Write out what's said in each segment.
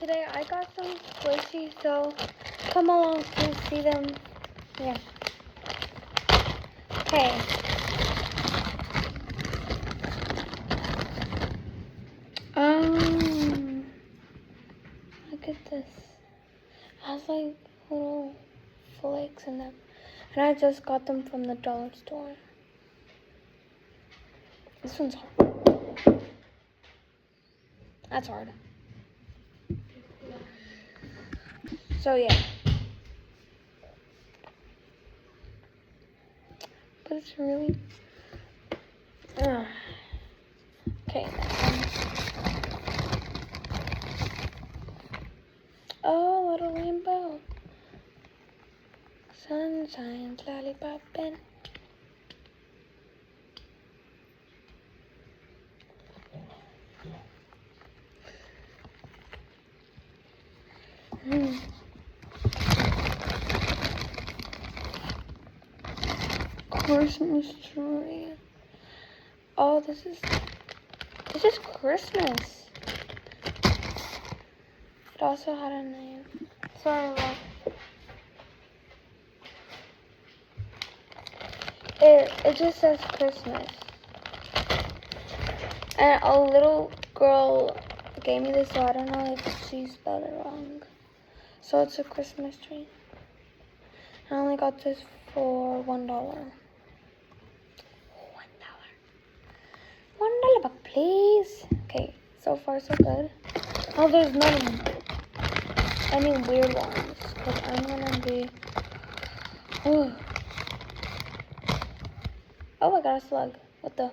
today I got some squishies, so come along to see them. Yeah. Okay. Look at this. It has like little flakes in them. And I just got them from the dollar store. This one's hard. That's hard. So yeah. But it's really... Okay. Oh, little rainbow. Sunshine, lollipoppin'. Christmas tree. Oh, this is Christmas. It also had a name. Sorry, Mom. It just says Christmas. And a little girl gave me this, so I don't know if she spelled it wrong. So it's a Christmas tree. I only got this for $1. $1, but please. Okay, so far so good. Oh, there's none. Any weird ones, because I'm gonna be. Oh, I got a slug. What the?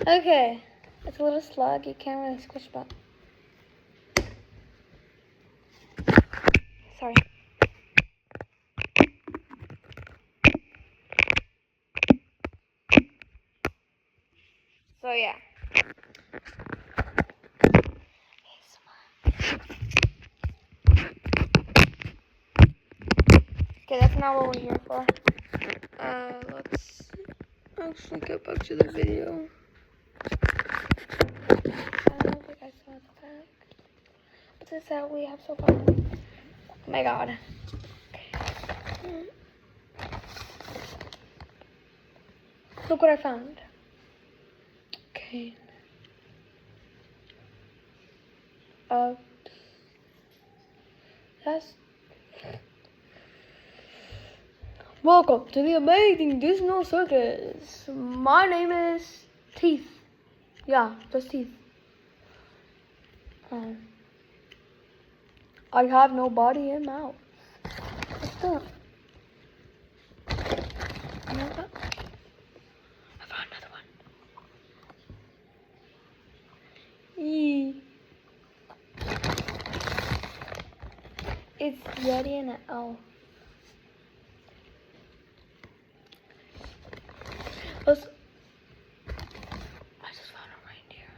Okay, it's a little slug. You can't really squish about. Sorry. So yeah. Okay, that's not what we're here for. Let's actually get back to the video. I don't know if you guys saw the back. But this is how we have so far. Oh my god. Look what I found. Okay. That's... Welcome to the amazing Disney Circus. My name is Teeth. Yeah, just Teeth. I have no body and mouth. What's that? I found another one. Eee. It's Yeti and an elf. I just found a reindeer.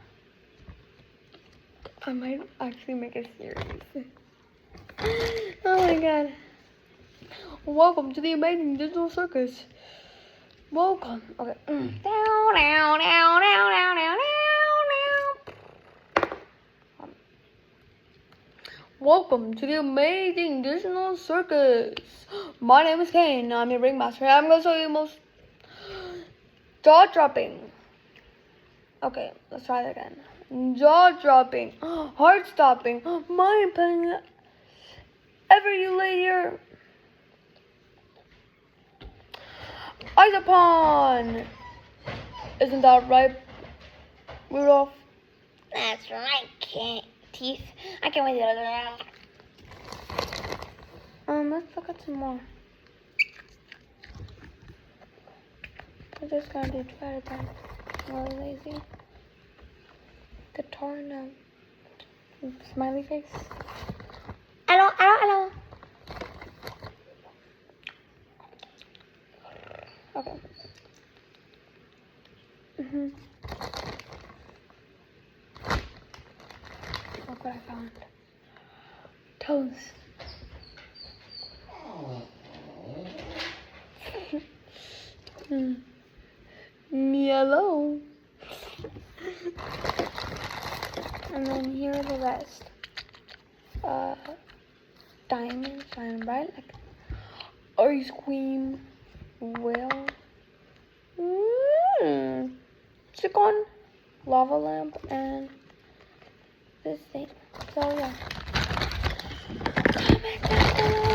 I might actually make a series. Oh my god. Welcome to the amazing Digital Circus. Welcome. Okay. Welcome to the amazing Digital Circus. My name is Kane. I'm your ringmaster. I'm going to show you most jaw-dropping. Okay, let's try that again. Jaw-dropping, heart-stopping, mind-bending. Ever you lay here. Eyes upon. Isn't that right, Rudolph? That's right, Teeth. I can't wait to let's look at some more. We're just gonna do two at a time. I'm really lazy. Guitar, no. Smiley face. Hello, hello, hello. Okay. Look what I found. Toes. Meow. Yellow. And then here are the rest. Diamond, shine bright like ice cream. Well, chicken, lava lamp, and this thing. So yeah, comment down below